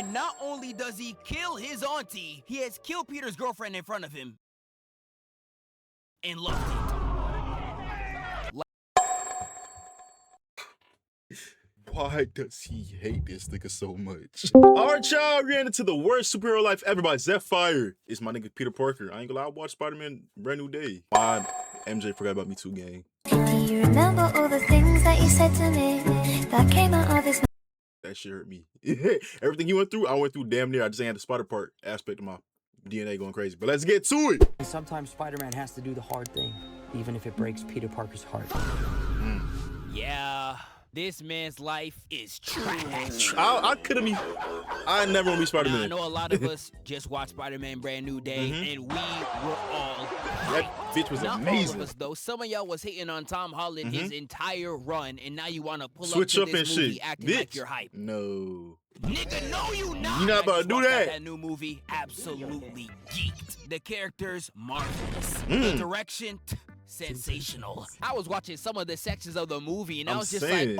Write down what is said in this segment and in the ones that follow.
And not only does he kill his auntie, he has killed Peter's girlfriend in front of him. And loved it. Why does he hate this nigga so much? Alright, y'all, we ran into the worst superhero life ever by Zephyr. It's my nigga Peter Parker. I ain't gonna lie, I watched Spider-Man Brand New Day. Why MJ forgot about me too, gang. Do you remember all the things that you said to me that came out of this? That shit hurt me. Everything he went through, I went through damn near. I just ain't had the spider part aspect of my DNA going crazy. But let's get to it. Sometimes Spider-Man has to do the hard thing, even if it breaks Peter Parker's heart. Yeah. This man's life is trash. I couldn't be. I never want to be Spider-Man. Now, I know a lot of us just watched Spider-Man Brand New Day, and we were all that bitch was Not amazing. all of us, though. Some of y'all was hating on Tom Holland his entire run, and now you want to pull Switch up up to this and movie shit. acting Bitch. like you're hype. No. Nigga, no you not. You not about to do that. That new movie, absolutely geeked. The characters, marvelous. The direction, sensational. I was watching some of the sections of the movie, and I was just like,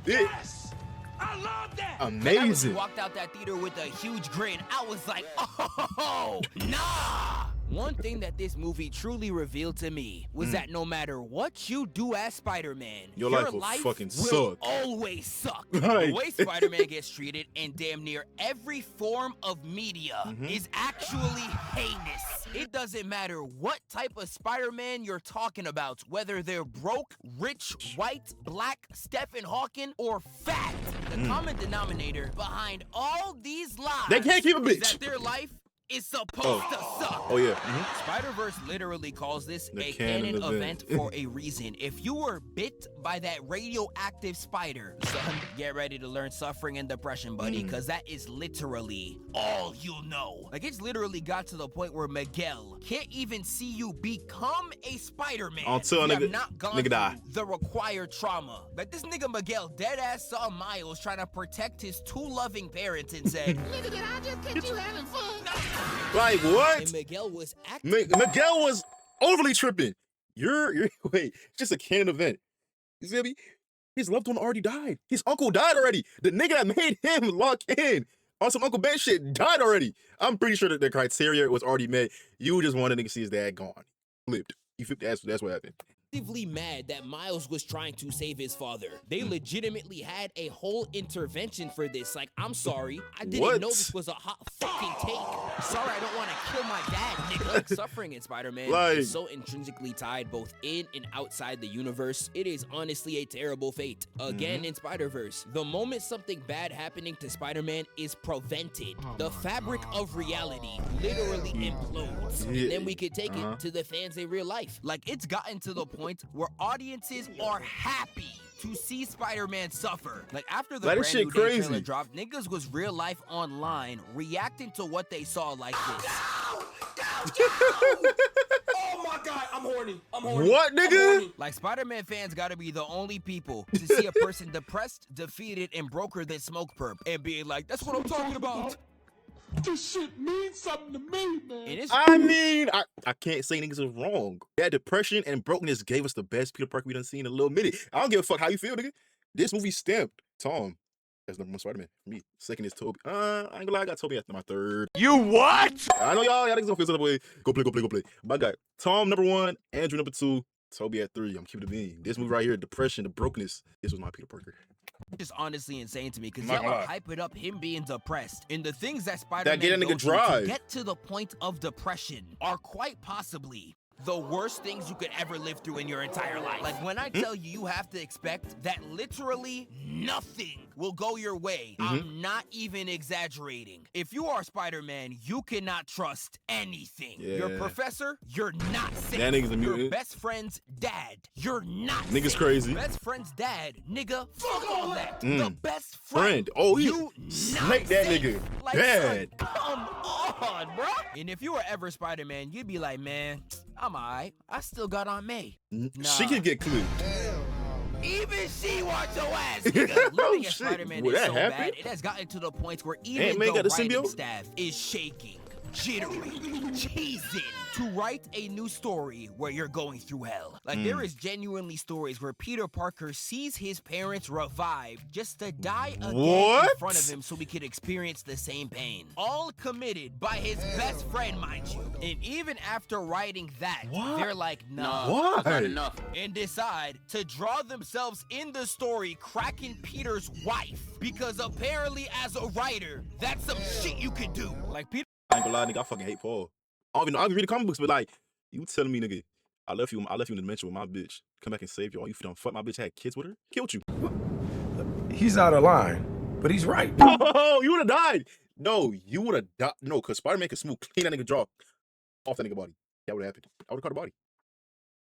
yes, I love that. Amazing. I walked out that theater with a huge grin. I was like, oh, nah. One thing that this movie truly revealed to me was that no matter what you do as Spider-Man, Your life will fucking will suck. always suck. Right. The way Spider-Man gets treated in damn near every form of media is actually heinous. It doesn't matter what type of Spider-Man you're talking about, whether they're broke, rich, white, black, Stephen Hawking, or fat. The common denominator behind all these lies They can't keep a is bitch. that their life is supposed to suck. Oh yeah. Spider-Verse literally calls this The a canon canon event. event for a reason. If you were bit by that radioactive spider, son, get ready to learn suffering and depression, buddy, because that is literally all you'll know. Like, it's literally got to the point where Miguel can't even see you become a Spider-Man Until if you nigga- have not gone nigga through die. the required trauma. Like, this nigga Miguel dead-ass saw Miles trying to protect his two loving parents and said, nigga, did I just catch you having fun? Like what? And Miguel was acting. Miguel was overly tripping. You're wait, it's just a canon event. You see me? His loved one already died. His uncle died already. The nigga that made him lock in on some Uncle Ben shit died already. I'm pretty sure that the criteria was already met. You just wanted a nigga to see his dad gone. Flipped. You flipped. That's what happened. Mad that Miles was trying to save his father. They legitimately had a whole intervention for this. Like, I'm sorry, I didn't know this was a hot fucking take. Sorry, I don't want to kill my dad, nigga. Suffering in Spider-Man is so intrinsically tied both in and outside the universe. It is honestly a terrible fate. Again, in Spider-Verse, the moment something bad happening to Spider-Man is prevented, the fabric of reality literally implodes. And then we could take it to the fans in real life. Like, it's gotten to the point where audiences are happy to see Spider-Man suffer. Like, after the Brand New Day trailer dropped, niggas was real life online reacting to what they saw like this. Oh my God, I'm horny. I'm horny. What, nigga? Like, Spider-Man fans gotta be the only people to see a person depressed, defeated, and broker than Smoke Perp and being like, that's what I'm talking about. This shit means something to me, man. And it's I mean, I can't say niggas is wrong. That depression and brokenness gave us the best Peter Parker we done seen in a little minute. I don't give a fuck how you feel, nigga. This movie stamped Tom as number one Spider-Man for me. Second is Toby. I ain't gonna lie, I got Toby after my third. You what? I know y'all niggas don't feel that way. Go play. But I got Tom number one, Andrew number two, Toby at three. I'm keeping it being. This movie right here, depression, the brokenness. This was my Peter Parker. just honestly insane to me because Not y'all gonna are lie. hyping up him being depressed. And the things that Spider-Man get a nigga goes through drive. to get to the point of depression are quite possibly the worst things you could ever live through in your entire life. Like, when I tell you, you have to expect that literally nothing will go your way. I'm not even exaggerating. If you are Spider-Man, you cannot trust anything. Your Yeah. professor, you're not safe. That nigga's a Your mutant. best friend's dad, you're not Nigga's safe. crazy. Best friend's dad, nigga, fuck all that. Mm. The best friend. Oh, he you snake that safe. nigga. Like, Bad. son, come on, bro. And if you were ever Spider-Man, you'd be like, man, I'm alright. I still got Aunt May. She can get clipped. Even she wants your ass, nigga. Living as Shit. Spider-Man Will is that so happen? bad, it has gotten to the point where Aunt even May the got a writing symbiote? staff is shaking. jittery, cheesing to write a new story where you're going through hell. Like, there is genuinely stories where Peter Parker sees his parents revive just to die again in front of him so we could experience the same pain. All committed by his best friend, mind you. And even after writing that, they're like, nah, Why? not enough. And decide to draw themselves in the story cracking Peter's wife. Because apparently as a writer, that's some shit you could do. Like, Peter... I ain't gonna lie, nigga, I fucking hate Paul. I don't even read the comic books, but like, you telling me, nigga, I left you in the dimension with my bitch. Come back and save you. All you done fuck my bitch, had kids with her, killed you. He's out of line, but he's right. Oh, you would have died. No, you would have died. No, because Spider-Man can smooth clean that nigga jaw off that nigga body. That would have happened. I would have caught the body.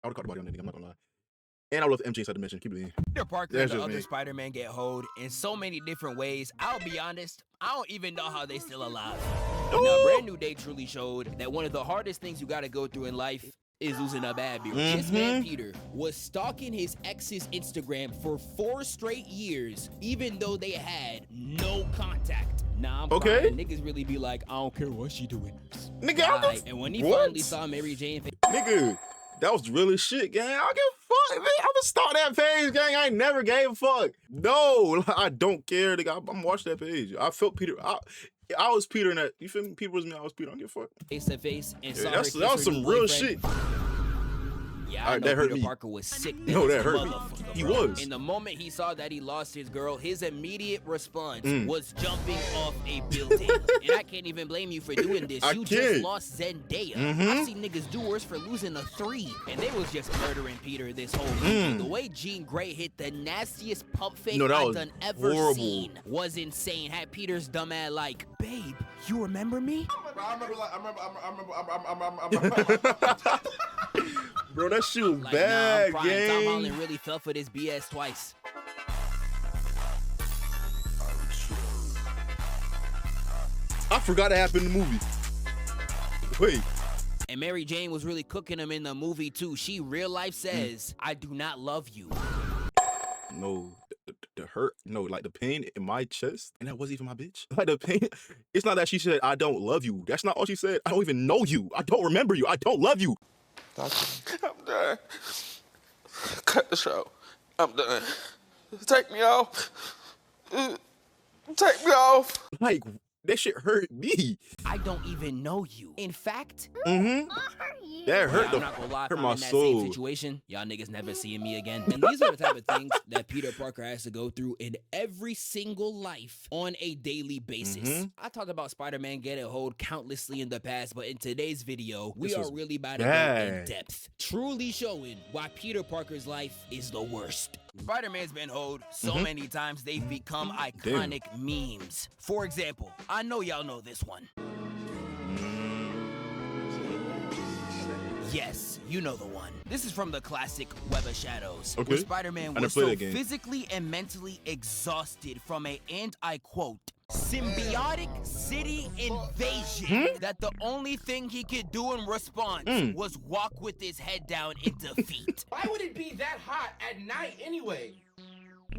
I would have caught the body on that nigga, I'm not gonna lie. And I would love MJ inside the dimension. Keep it in. Peter Parker and the other Spider-Man get hoed in so many different ways. I'll be honest, I don't even know how they still alive. Now, Brand New Day truly showed that one of the hardest things you gotta go through in life is losing a bad bitch. This man, Peter, was stalking his ex's Instagram for 4 straight years, even though they had no contact. Nah, I'm fine. Niggas really be like, I don't care what she doing. Nigga, and when he finally saw Mary Jane... Nigga, that was real as shit, gang. I don't give a fuck, man. I'm gonna start that page, gang. I ain't never gave a fuck. No, I don't care, nigga. I'm watching that page. I felt Peter. I was Peter in that. You feel me? Peter was me. I was Peter. I don't give a fuck. Face to face and saw that was some real shit. Yeah, I know that hurt Peter me. Parker was sick. No, that hurt me. He was. In the moment he saw that he lost his girl, his immediate response was jumping off a building. And I can't even blame you for doing this. You just lost Zendaya. I've seen niggas do worse for losing a 3. And they was just murdering Peter this whole movie. The way Jean Grey hit the nastiest pump fake I've done ever seen was insane. Had Peter's dumb ass like, babe, you remember me? I remember. Bro, that shit was like, bad, nah, gang. Tom Holland really fell for this BS twice. I forgot it happened in the movie. Wait. And Mary Jane was really cooking him in the movie too. She real life says, I do not love you. No, the hurt, no, like the pain in my chest, and that wasn't even my bitch. Like the pain, it's not that she said, I don't love you. That's not all she said. I don't even know you. I don't remember you. I don't love you. I'm done. Cut the show. I'm done. Take me off. Take me off. Like, that shit hurt me. I don't even know you. In fact, that hurt, I'm not gonna lie, if hurt I'm my in that soul. same situation, y'all niggas never seeing me again. And these are the type of things that Peter Parker has to go through in every single life on a daily basis. I talked about Spider-Man getting hold countlessly in the past, but in today's video, we are really about to go in depth, truly showing why Peter Parker's life is the worst. Spider-Man's been hoed so many times they've become iconic memes. For example, I know y'all know this one. Yes, you know the one. This is from the classic Web of Shadows, where Spider-Man was so physically and mentally exhausted from a, and I quote, symbiotic city invasion that the only thing he could do in response was walk with his head down in defeat. Why would it be that hot at night anyway?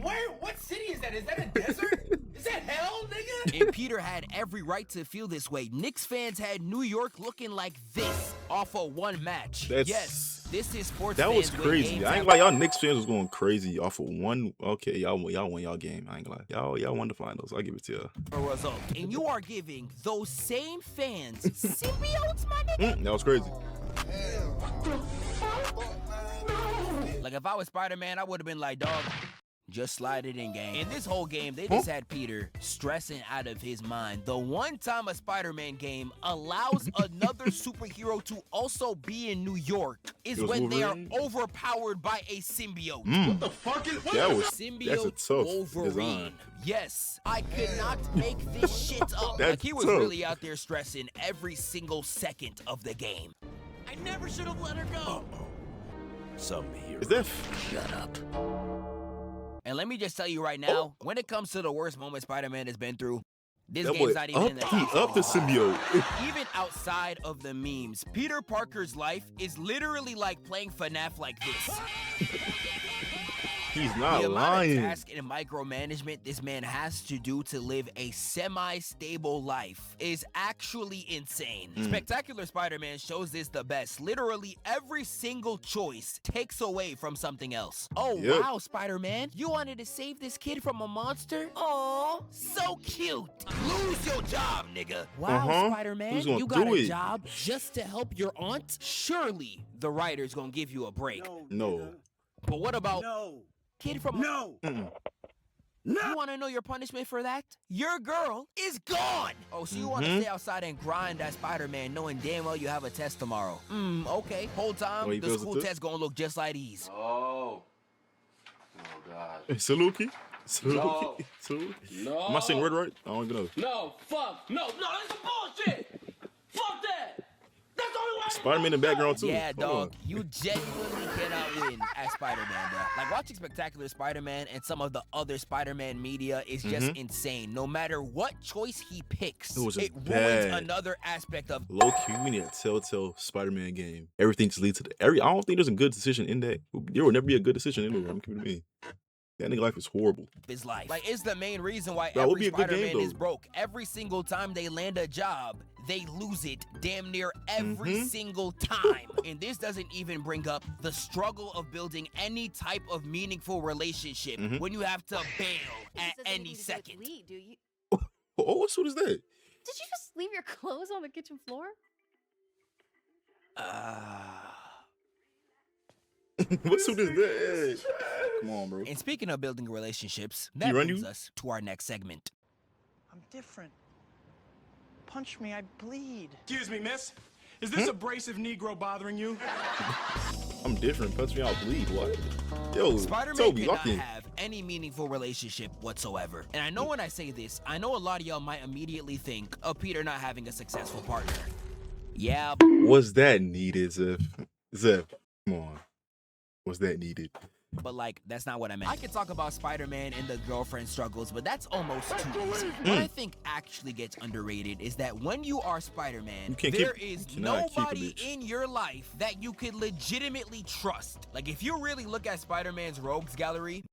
What city is that? Is that a desert? Is that hell, nigga? And Peter had every right to feel this way. Knicks fans had New York looking like this off of one match. Yes, this is sports. That was crazy. I ain't like y'all Knicks fans was going crazy off of one. Okay, y'all won y'all game. I ain't gonna lie. Y'all won the finals. I'll give it to y'all. A result. And you are giving those same fans symbiotes, my nigga. That was crazy. Like if I was Spider-Man, I would have been like, dog, just slide it in, game. In this whole game, they just had Peter stressing out of his mind. The one time a Spider-Man game allows another superhero to also be in New York is when they are overpowered by a symbiote. What the fuck is that? Symbiote that's a tough Wolverine. Design. Yes, I could not make this shit up. Like he was really out there stressing every single second of the game. I never should have let her go. Some hero. Is that? Shut up. And let me just tell you right now, when it comes to the worst moment Spider-Man has been through, this game's not even in the top. He up the symbiote. Even outside of the memes, Peter Parker's life is literally like playing FNAF like this. He's not the amount lying. of task and micromanagement this man has to do to live a semi-stable life is actually insane. Spectacular Spider-Man shows this the best. Literally every single choice takes away from something else. Oh, wow, Spider-Man, you wanted to save this kid from a monster? Aw, so cute. Lose your job, nigga. Wow, Spider-Man, Who's gonna you got do a it? job just to help your aunt? Surely the writer's gonna give you a break. No. But what about kid from Mm-mm. You want to know your punishment for that? Your girl is gone. Oh, so you want to stay outside and grind as Spider-Man knowing damn well you have a test tomorrow. Okay. Whole time, he the fails the school test? test gonna look just like these. Oh. Oh, God. Saluki? No. Saluki? No. Am I saying word right? I don't even know. No, fuck. No, that's some bullshit. Fuck that. That's the only way. Spider-Man in the background too. Yeah, Hold dog. on. You genuinely cannot win as Spider-Man, bro. Like, watching Spectacular Spider-Man and some of the other Spider-Man media is just insane. No matter what choice he picks, It was just it ruins bad. another aspect of Low-key, we need a Telltale Spider-Man game. Everything just leads to I don't think there's a good decision in that. There will never be a good decision anywhere. I'm keeping it me. That nigga life is horrible. his life. Like, it's the main reason why That would every be a good game, Spider-Man is though. broke. Every single time they land a job, they lose it damn near every single time. And this doesn't even bring up the struggle of building any type of meaningful relationship when you have to bail at any second. Bleed, do you? Oh, what suit is that? Did you just leave your clothes on the kitchen floor? What suit is that? Come on, bro. And speaking of building relationships, that He run brings you? us to our next segment. I'm different. Punch me, I bleed. Excuse me, miss. Is this abrasive Negro bothering you? I'm different. Punch me out, bleed. What? Yo, Spider-Man Toby, cannot lock in. have any meaningful relationship whatsoever. And I know when I say this, I know a lot of y'all might immediately think of Peter not having a successful partner. Yeah, Was that needed, Zeph? Zeph, come on. Was that needed? but like, that's not what I meant. I could talk about Spider-Man and the girlfriend struggles, but that's almost too easy. What I think actually gets underrated is that when you are Spider-Man, You can't there keep- is you cannot keep a nobody bitch. in your life that you could legitimately trust. Like, if you really look at Spider-Man's rogues gallery,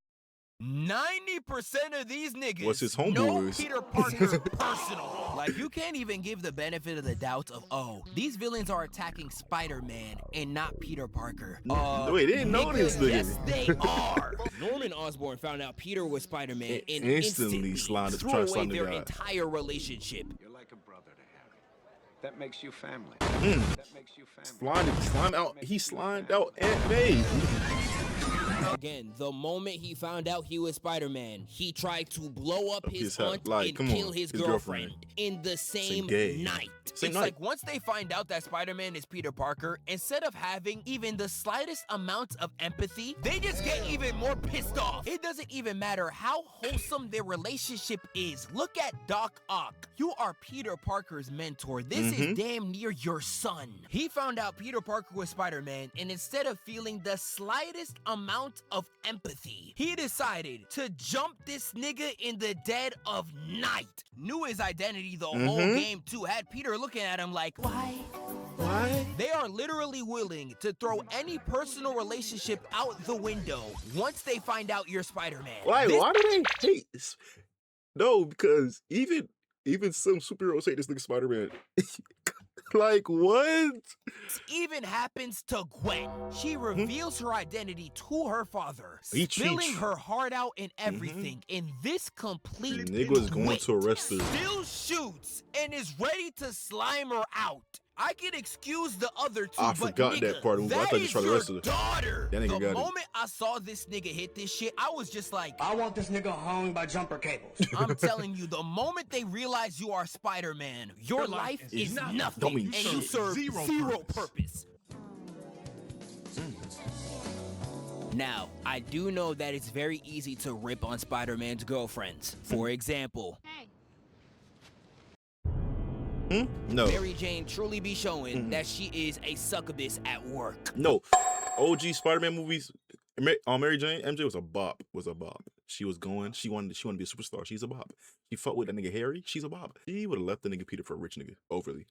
90% of these niggas What's his know homeboys? Peter Parker personal. Like, you can't even give the benefit of the doubt of, oh, these villains are attacking Spider-Man and not Peter Parker. Wait, they didn't know this nigga. Yes, they are. Norman Osborn found out Peter was Spider-Man and Instantly instantly slimed- threw tried to away slime the their guy. entire relationship. You're like a brother to Harry. That makes you family. Mm. That makes you family. Slime out. He slimed out Aunt May. Again, the moment he found out he was Spider-Man, he tried to blow up his His house. aunt Like, and come kill on, his his girlfriend girlfriend. in the same gay. night. Same It's night. like once they find out that Spider-Man is Peter Parker, instead of having even the slightest amount of empathy, they just get even more pissed off. It doesn't even matter how wholesome their relationship is. Look at Doc Ock. You are Peter Parker's mentor. This is damn near your son. He found out Peter Parker was Spider-Man, and instead of feeling the slightest amount of empathy, he decided to jump this nigga in the dead of night. Knew his identity the whole game too. Had Peter looking at him like, why? They are literally willing to throw any personal relationship out the window once they find out you're Spider-Man. Like, This why do they hate this? No, because even some superheroes hate this nigga Spider-Man. Like, what? even happens to Gwen. She reveals her identity to her father, He spilling cheats. her heart out and everything. And this complete Nigga's going wit to arrest her. still shoots and is ready to slime her out. I can excuse the other two, I but forgot nigga, that part. I that thought you is tried to your arrest her. daughter. That nigga The got it. moment I saw this nigga hit this shit, I was just like, I want this nigga hung by jumper cables. I'm telling you, the moment they realize you are Spider-Man, your life is nothing, Don't mean and you shit. serve zero purpose. Now, I do know that it's very easy to rip on Spider-Man's girlfriends. For example, No. Mary Jane truly be showing that she is a succubus at work. No. OG Spider-Man movies, Mary Jane, MJ was a bop. She was going, she wanted to be a superstar. She's a bop. She fought with that nigga Harry. She's a bop. She would have left the nigga Peter for a rich nigga. Overly.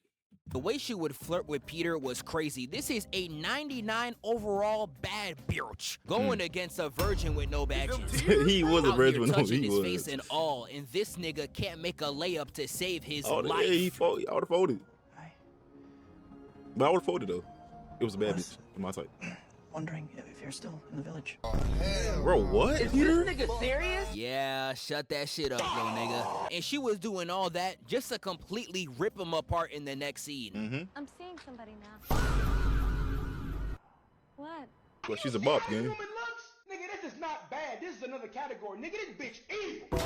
The way she would flirt with Peter was crazy. This is a 99 overall bad bitch going against a virgin with no badges. He was a virgin with no touching his badges. face and all, and this nigga can't make a layup to save his life. Yeah, he I would have folded. But I would have folded though. It was a bad bitch in my sight. Wondering if you're still in the village. Bro, what? Is this nigga serious? Yeah, shut that shit up, little nigga. And she was doing all that just to completely rip him apart in the next scene. I'm seeing somebody now. What? Well, she's a bop, gang. Human looks? Nigga, this is not bad. This is another category. Nigga, this bitch evil.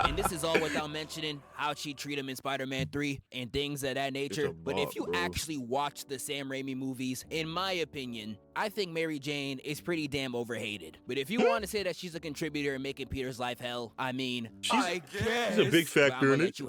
And this is all without mentioning how she treat him in Spider-Man 3 and things of that nature. But if you actually watch the Sam Raimi movies, in my opinion, I think Mary Jane is pretty damn overhated. But if you want to say that she's a contributor in making Peter's life hell, I mean, I guess. She's a big factor in it.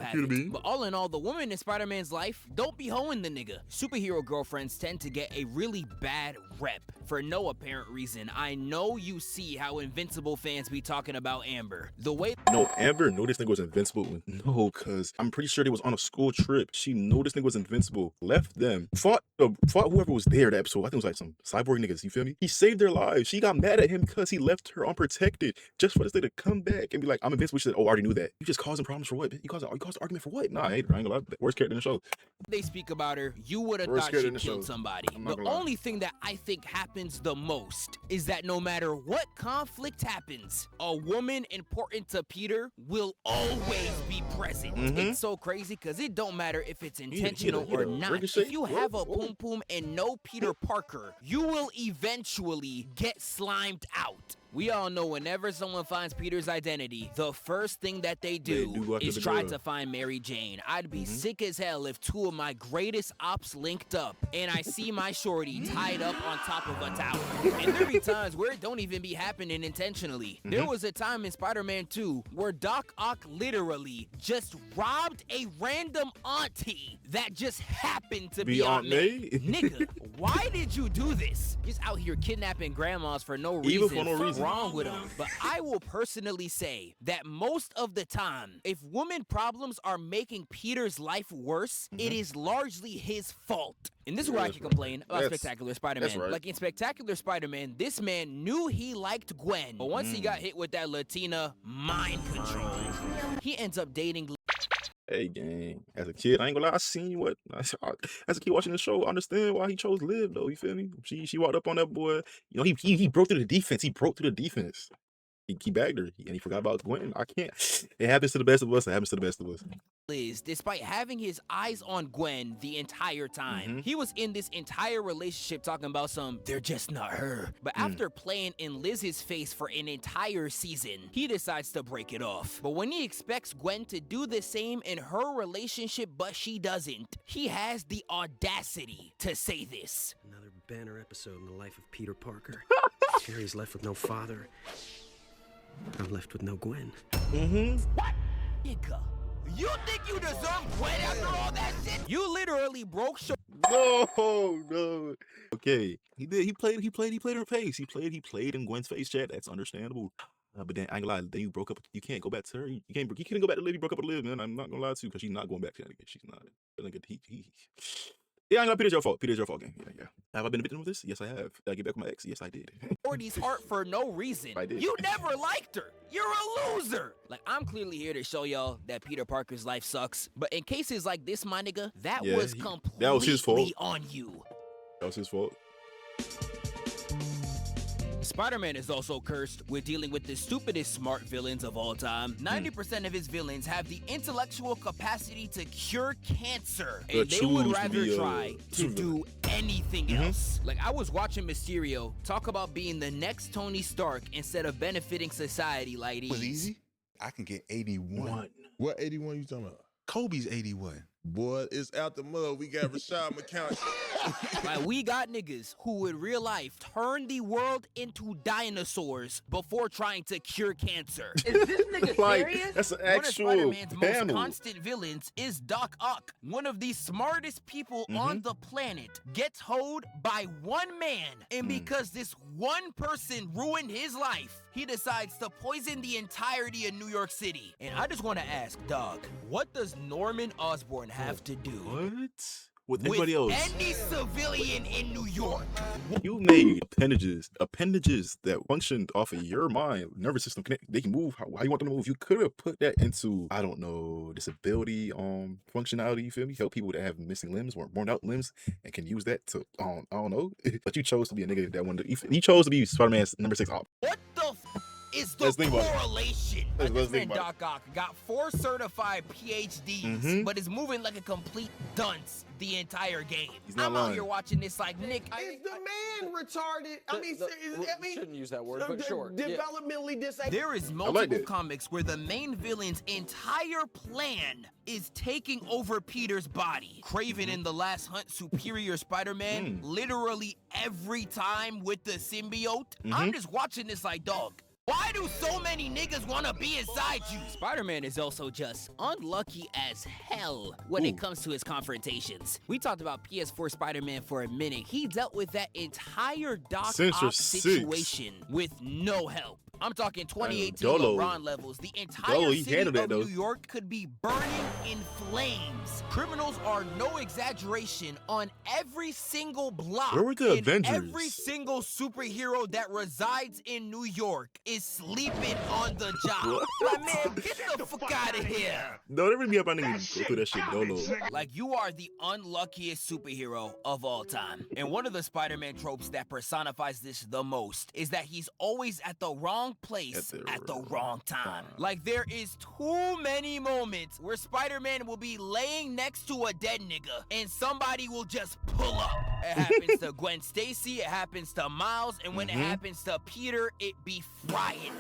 But all in all, the woman in Spider-Man's life don't be hoeing the nigga. Superhero girlfriends tend to get a really bad rep for no apparent reason. I know you see how Invincible fans be talking about Amber. The way— No, Amber knew this nigga was invincible. No, cause I'm pretty sure they was on a school trip. She knew this nigga was invincible. Left them. Fought whoever was there that episode. I think it was like some cyborg niggas, you feel me? He saved their lives. She got mad at him because he left her unprotected. Just for this nigga to come back and be like, I'm invincible. She said, oh, I already knew that. You just causing problems for what? You caused an argument for what? Nah, I ain't gonna lie. Worst character in the show. they speak about her, you would have thought she killed somebody. The only thing that I think happens the most is that no matter what conflict happens, a woman important to Peter will always be present. It's so crazy because it don't matter if it's intentional or not. If you have a poom poom and no Peter Parker, you will eventually get slimed out. We all know whenever someone finds Peter's identity, the first thing that they do is try to find Mary Jane. I'd be sick as hell if two of my greatest ops linked up and I see my shorty tied up on top of a tower. And there be times where it don't even be happening intentionally. There was a time in Spider-Man 2 where Doc Ock literally just robbed a random auntie that just happened to be Aunt May. Nigga, why did you do this? Just out here kidnapping grandmas for no reason. Even for no reason. Wrong with him. But I will personally say that most of the time, if woman problems are making Peter's life worse, it is largely his fault. And this is where I can complain about Spectacular Spider-Man. Like in Spectacular Spider-Man, this man knew he liked Gwen, but once he got hit with that Latina mind control, he ends up dating. Hey, gang. As a kid, I ain't gonna lie, I seen what. As a kid watching the show, I understand why he chose Liv, though. You feel me? She walked up on that boy. You know, he broke through the defense. He broke through the defense. He bagged her, and he forgot about Gwen. I can't. It happens to the best of us. It happens to the best of us. Liz, despite having his eyes on Gwen the entire time, he was in this entire relationship talking about they're just not her. But after playing in Liz's face for an entire season, he decides to break it off. But when he expects Gwen to do the same in her relationship, but she doesn't, he has the audacity to say this. Another banner episode in the life of Peter Parker. Harry's left with no father. I'm left with no Gwen. What? Nigga, you think you deserve Gwen after all that shit? You literally broke No. Okay, he did. He played in her face. He played in Gwen's face, chat. That's understandable. But then I ain't gonna lie. Then you broke up. You can't go back to her. You can't go back to Liv. You broke up with Liv, man. I'm not gonna lie to you because she's not going back to that again. She's not. Yeah, I ain't gonna. Peter's your fault. Peter's your fault, gang. Yeah. Have I been a victim of this? Yes, I have. Did I get back with my ex? Yes, I did. Orti's heart for no reason. I did. You never liked her. You're a loser. Like, I'm clearly here to show y'all that Peter Parker's life sucks. But in cases like this, my nigga, that was completely his fault. On you. That was his fault. Spider-Man is also cursed with dealing with the stupidest smart villains of all time. 90% of his villains have the intellectual capacity to cure cancer, and they would rather try to do anything else. Like, I was watching Mysterio talk about being the next Tony Stark instead of benefiting society like these. Was easy? I can get 81. What 81 you talking about? Kobe's 81. Boy, it's out the mud. We got Rashad McCown. Like, we got niggas who would real life turn the world into dinosaurs before trying to cure cancer. Is this nigga serious? That's an actual One of Spider-Man's panel. most constant villains is Doc Ock. One of the smartest people on the planet gets hoed by one man. And because this one person ruined his life, he decides to poison the entirety of New York City. And I just want to ask, dog, what does Norman Osborn have to do What? With everybody else. any civilian in New York. You made appendages that function off of your mind, nervous system. They can move how you want them to move. You could have put that into, I don't know, disability functionality. You feel me? Help people that have missing limbs or worn out limbs and can use that to I don't know. But you chose to be a nigga that wanted. He chose to be Spider-Man's number 6 op. What the is the correlation? Let's This man Doc Ock got 4 certified PhDs, but is moving like a complete dunce the entire game. He's not I'm lying. out here watching this like, Nick. Is the man retarded? I mean, shouldn't use that word, but sure. Developmentally disabled. There is multiple comics where the main villain's entire plan is taking over Peter's body. Craven in The Last Hunt Superior Spider-Man, literally every time with the symbiote. I'm just watching this like, dog, why do so many niggas wanna be inside you? Spider-Man is also just unlucky as hell when it comes to his confrontations. We talked about PS4 Spider-Man for a minute. He dealt with that entire Doc Ock situation with no help. I'm talking 2018 LeBron levels. The entire city of New York could be burning in flames. Criminals are no exaggeration on every single block. Where were the Avengers? Every single superhero that resides in New York is sleeping on the job. Like, man, get the fuck out of here. No, they really be up on niggas go through that shit dolo. Like, you are the unluckiest superhero of all time. And one of the Spider-Man tropes that personifies this the most is that he's always at the wrong place at the wrong time. Like, there is too many moments where Spider-Man will be laying next to a dead nigga and somebody will just pull up. It happens to Gwen Stacy, it happens to Miles, and when it happens to Peter, it be frying.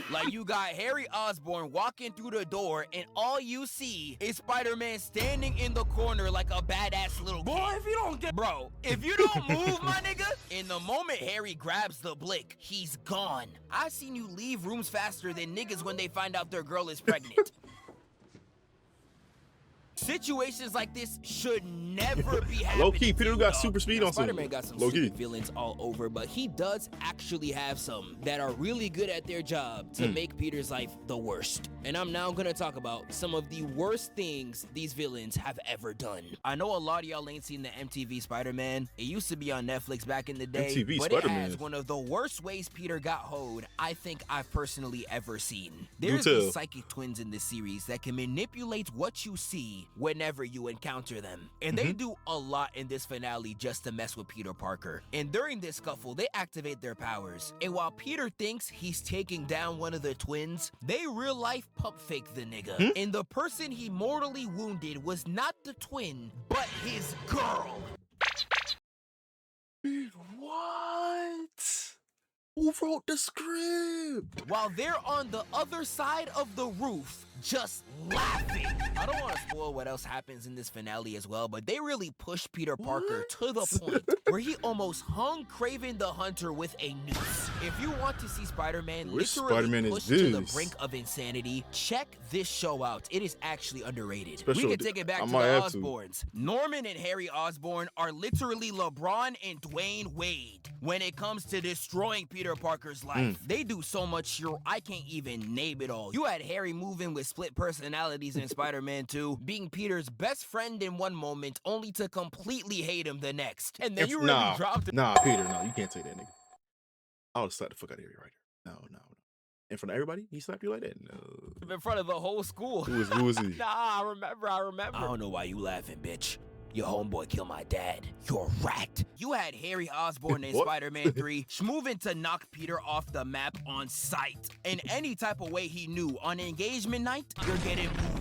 Like, you got Harry Osborn walking through the door and all you see is Spider-Man standing in the corner like a badass little kid. Boy, if you don't get... Bro, if you don't move, my nigga, in the moment Harry grabs the blick, he's gone. I've seen you leave rooms faster than niggas when they find out their girl is pregnant. Situations like this should never be happening. Low key, Peter got super speed on Spider-Man got some stupid villains all over, but he does actually have some that are really good at their job to make Peter's life the worst. And I'm now gonna talk about some of the worst things these villains have ever done. I know a lot of y'all ain't seen the MTV Spider-Man. It used to be on Netflix back in the day, MTV but Spider-Man it has one of the worst ways Peter got hoed I think I've personally ever seen. There's these psychic twins in this series that can manipulate what you see whenever you encounter them. And they do a lot in this finale just to mess with Peter Parker. And during this scuffle, they activate their powers. And while Peter thinks he's taking down one of the twins, they real life pump fake the nigga. And the person he mortally wounded was not the twin, but his girl. What? Who wrote the script? While they're on the other side of the roof, just laughing. I don't want to spoil what else happens in this finale as well, but they really push Peter Parker to the point where he almost hung Kraven the Hunter with a noose. If you want to see Spider-Man literally pushed to the brink of insanity, check this show out. It is actually underrated. We can take it back to the Osborns. Norman and Harry Osborn are literally LeBron and Dwayne Wade when it comes to destroying Peter Parker's life. They do so much here, I can't even name it all. You had Harry moving with split personalities in Spider-Man 2, being Peter's best friend in one moment, only to completely hate him the next. And then you really dropped him. Nah, Peter, no, you can't say that, nigga. I would slap the fuck out of you right here. No. In front of everybody? He slapped you like that? No. In front of the whole school. Who was he? Nah, I remember. I don't know why you laughing, bitch. Your homeboy killed my dad. You're a rat. You had Harry Osborn in Spider-Man 3 schmoving to knock Peter off the map on sight. In any type of way he knew. On engagement night, you're getting moved.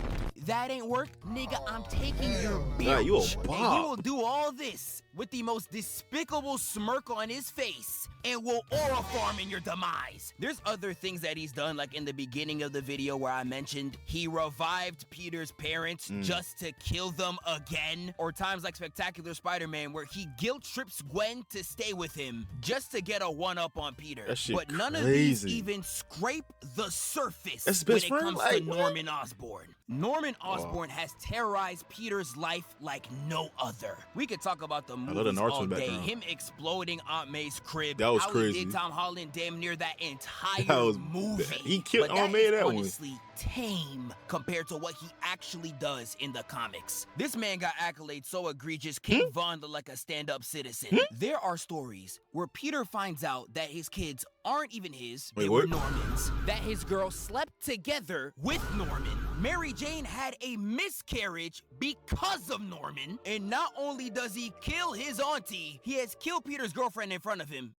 That ain't work, nigga, I'm taking your bitch. You a and he will do all this with the most despicable smirk on his face and will aura farm in your demise. There's other things that he's done, like in the beginning of the video where I mentioned he revived Peter's parents just to kill them again. Or times like Spectacular Spider-Man where he guilt trips Gwen to stay with him just to get a one-up on Peter. But none of these even scrape the surface when it comes to Norman Osborn. Norman Osborn has terrorized Peter's life like no other. We could talk about the movies all day. Him exploding Aunt May's crib, was how crazy. he did Tom Holland damn near that entire That was movie. he killed. But Oh that man, is that one. honestly tame compared to what he actually does in the comics. This man got accolades so egregious, King Von looked like a stand-up citizen. There are stories where Peter finds out that his kids aren't even his, they were Norman's, that his girl slept together with Norman. Mary Jane had a miscarriage because of Norman, and not only does he kill his auntie, he has killed Peter's girlfriend in front of him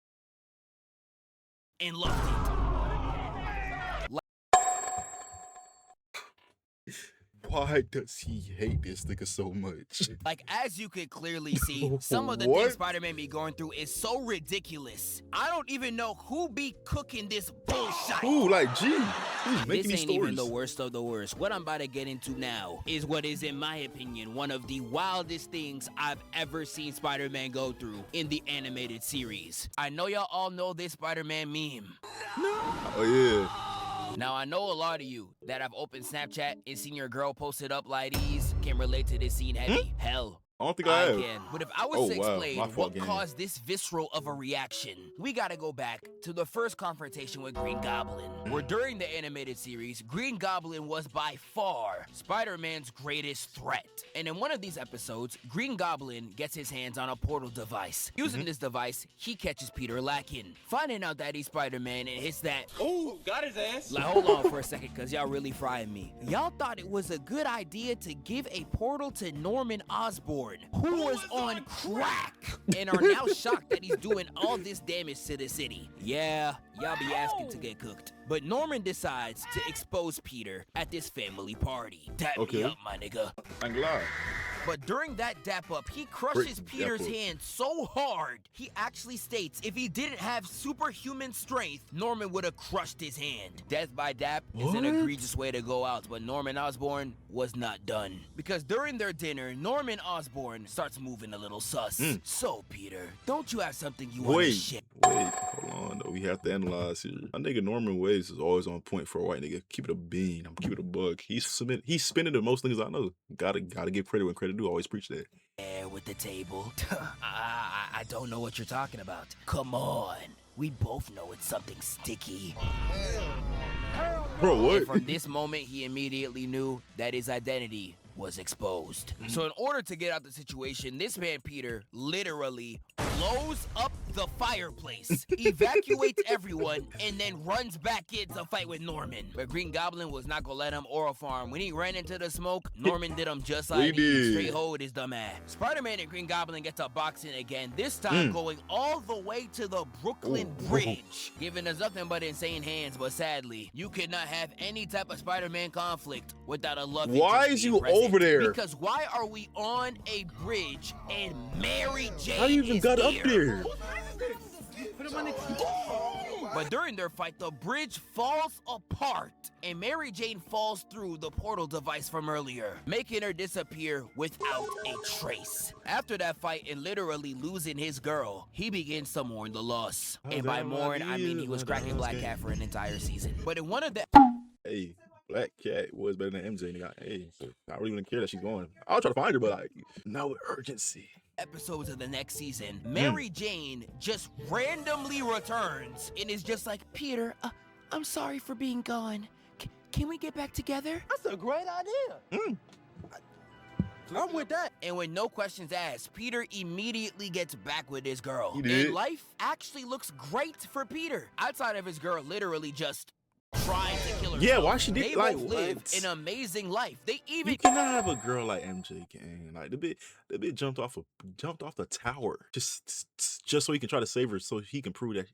and loved it. Why does he hate this nigga so much? Like, as you could clearly see, some of the things Spider-Man be going through is so ridiculous. I don't even know who be cooking this bullshit. Ooh, like, gee, who's making this these ain't stories? even the worst of the worst. What I'm about to get into now is what is, in my opinion, one of the wildest things I've ever seen Spider-Man go through in the animated series. I know y'all all know this Spider-Man meme. Oh, yeah. Now, I know a lot of you that have opened Snapchat and seen your girl posted up like these can relate to this scene heavy. Hell, I don't think I have. can. But if I was to explain My fault, what gang. caused this visceral of a reaction, we gotta go back to the first confrontation with Green Goblin, where during the animated series, Green Goblin was by far Spider-Man's greatest threat. And in one of these episodes, Green Goblin gets his hands on a portal device. Using this device, he catches Peter lacking. Finding out that he's Spider-Man and hits that, Oh, got his ass. like, hold on for a second, cause y'all really frying me. Y'all thought it was a good idea to give a portal to Norman Osborn, who was on crack, and are now shocked that he's doing all this damage to the city. Yeah, y'all be asking to get cooked. But Norman decides to expose Peter at this family party. Dap me up, my nigga. I'm glad. But during that dap up, he crushes Great Peter's dap up. hand so hard, he actually states if he didn't have superhuman strength, Norman would have crushed his hand. Death by dap is an egregious way to go out, but Norman Osborn was not done. Because during their dinner, Norman Osborn starts moving a little sus. So, Peter, don't you have something you want to share? Wait, hold on though. We have to analyze here. My nigga Norman Waves is always on point for a white nigga. Keep it a bean. I'm keep it a bug. He's spinning the most niggas I know. Gotta give credit when credit due. Always preach that. With the table. I don't know what you're talking about. Come on. We both know it's something sticky. Bro, what? And from this moment, he immediately knew that his identity was exposed. So in order to get out the situation, this man Peter literally blows up the fireplace, evacuates everyone, and then runs back in to fight with Norman. But Green Goblin was not gonna let him oral farm. When he ran into the smoke, Norman did him just like he straight hold his dumb ass. Spider-Man and Green Goblin get to boxing again, this time going all the way to the Brooklyn Bridge, giving us nothing but insane hands. But sadly, you could not have any type of Spider-Man conflict without a love interest. Why is being you present. over there? Because why are we on a bridge and Mary Jane How you even is got up here? there? But during their fight, the bridge falls apart, and Mary Jane falls through the portal device from earlier, making her disappear without a trace. After that fight and literally losing his girl, he begins to mourn the loss. And by mourn, I mean he was cracking Black Cat for an entire season. But in one of the... Hey, Black Cat was better than MJ. Nigga. Hey, I don't even care that she's gone. I'll try to find her, but like, now with urgency. Episodes of the next season, Mary Jane just randomly returns and is just like, Peter, I'm sorry for being gone. Can we get back together? That's a great idea. I'm with that. And with no questions asked, Peter immediately gets back with his girl. He did. And life actually looks great for Peter. Outside of his girl literally just trying to kill herself. Yeah, why she did they like both live what? an amazing life. They even You cannot have a girl like MJ, gang. Like the bit jumped off the tower just so he can try to save her, so he can prove that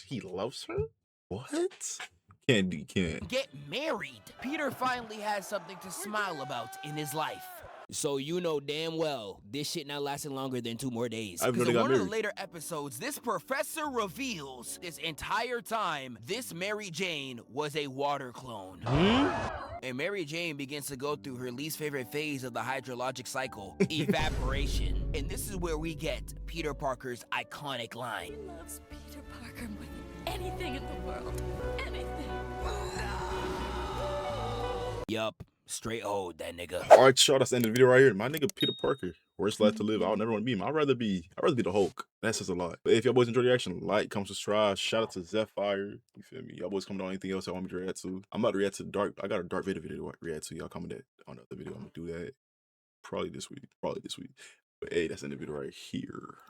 he loves her. What? Can't. get married. Peter finally has something to smile about in his life. So you know damn well this shit not lasting longer than 2 more days. I know Because they in got one of the married. later episodes, this professor reveals this entire time this Mary Jane was a water clone. And Mary Jane begins to go through her least favorite phase of the hydrologic cycle, evaporation. And this is where we get Peter Parker's iconic line. He loves Peter Parker more than anything in the world. Anything. Yup, straight hold that nigga. All right, y'all. That's the end of the video right here. My nigga Peter Parker, worst life to live. I'll never want to be him. I'd rather be the Hulk. That says a lot. But if y'all boys enjoyed the reaction, like, comment, subscribe. Shout out to Zephyr. You feel me? Y'all boys comment on anything else y'all want me to react to. I'm about to react to Dark. I got a Dark Vader video to react to. Y'all comment that on the other video. I'm gonna do that probably this week. But hey, that's in the video right here.